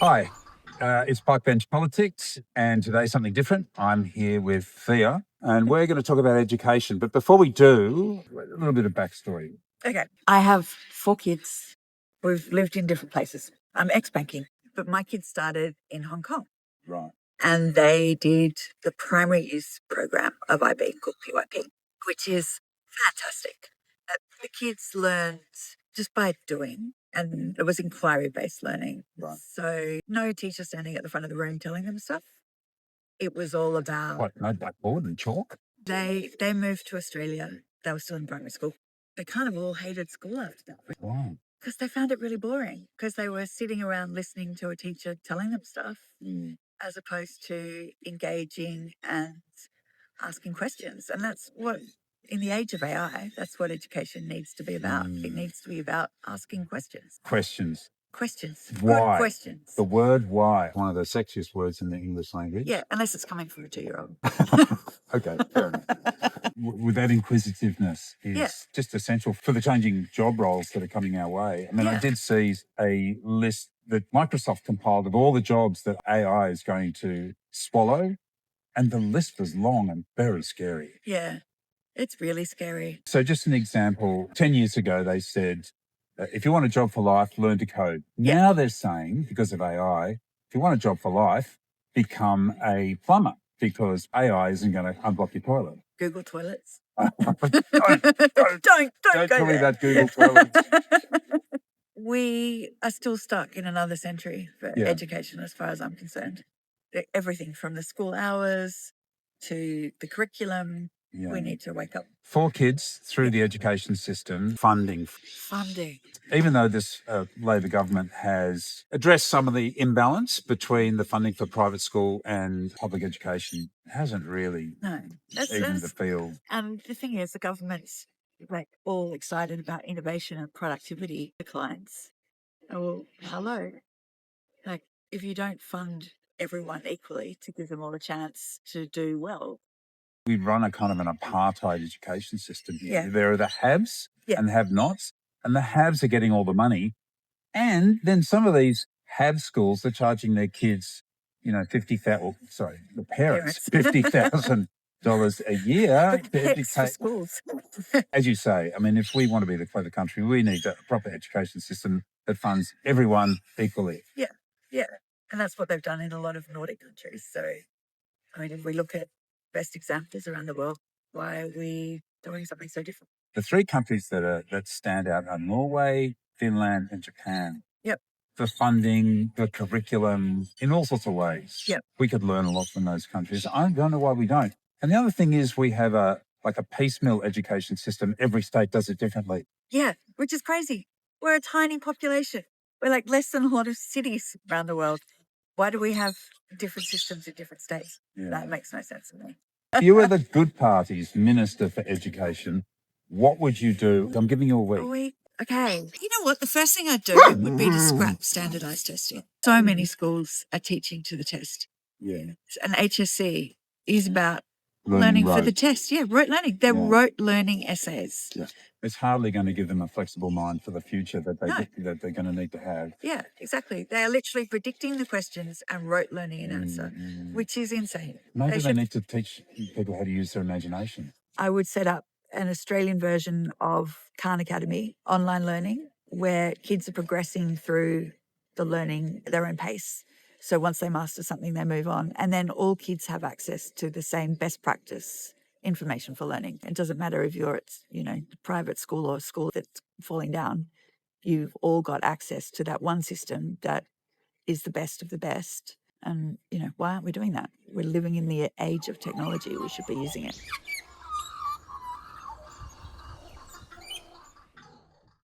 Hi, it's Parkbench Politics, and today something different. I'm here with Thea, and we're going to talk about education. But before we do, a little bit of backstory. Okay. I have 4 kids. We've lived in different places. I'm ex-banking, but my kids started in Hong Kong. Right. And they did the primary use program of IB called PYP, which is fantastic. The kids learned just by doing, and it was inquiry-based learning. Right. So no teacher standing at the front of the room telling them stuff. It was all about... What, no blackboard and chalk? They moved to Australia. They were still in primary school. They kind of all hated school after that. Wow. Because they found it really boring, because they were sitting around listening to a teacher telling them stuff as opposed to engaging and asking questions. And that's what, in the age of AI, that's what education needs to be about. It needs to be about asking questions. Questions. Questions. Why? Good questions. The word why, one of the sexiest words in the English language. Yeah, unless it's coming from a 2-year-old. Okay, fair enough. With that inquisitiveness is just essential for the changing job roles that are coming our way. I mean, I did see a list that Microsoft compiled of all the jobs that AI is going to swallow, and the list was long and very scary. Yeah, it's really scary. So just an example, 10 years ago, they said, if you want a job for life, learn to code. Yeah. Now they're saying, because of AI, if you want a job for life, become a plumber, because AI isn't going to unblock your toilet. Google toilets. Don't Don't go tell me there. that Google toilets. We are still stuck in another century for education, as far as I'm concerned. Everything from the school hours to the curriculum, we need to wake up. 4 kids through the education system, funding. Even though this Labor government has addressed some of the imbalance between the funding for private school and public education, it hasn't really evened the field. And the thing is, the government's all excited about innovation and productivity declines. Oh, hello. If you don't fund everyone equally to give them all a chance to do well. We run a kind of an apartheid education system here. Yeah. There are the haves and the have-nots, and the haves are getting all the money. And then some of these have schools are charging their kids, the parents, $50,000 a year to educate schools. As you say, I mean, if we want to be the clever country, we need a proper education system that funds everyone equally. Yeah. And that's what they've done in a lot of Nordic countries. So, I mean, if we look at best examples around the world, why are we doing something so different? The 3 countries that stand out are Norway, Finland, and Japan. Yep. The funding, the curriculum, in all sorts of ways. Yep. We could learn a lot from those countries. I don't know why we don't. And the other thing is we have a piecemeal education system. Every state does it differently. Yeah, which is crazy. We're a tiny population. We're less than a lot of cities around the world. Why do we have different systems in different states? That makes no sense to me. If you were the good party's Minister for Education, what would you do? I'm giving you a week. Okay. You know what? The first thing I'd do would be to scrap standardised testing. So many schools are teaching to the test. Yeah. And HSC is about learning for the test. Yeah, rote learning. They're rote learning essays. Yeah. It's hardly going to give them a flexible mind for the future that they're going to need to have. Yeah, exactly. They are literally predicting the questions and rote learning an answer, which is insane. Maybe they need to teach people how to use their imagination. I would set up an Australian version of Khan Academy, online learning, where kids are progressing through the learning at their own pace. So once they master something, they move on. And then all kids have access to the same best practice information for learning. It doesn't matter if you're at, private school or a school that's falling down. You've all got access to that one system that is the best of the best. And, why aren't we doing that? We're living in the age of technology. We should be using it.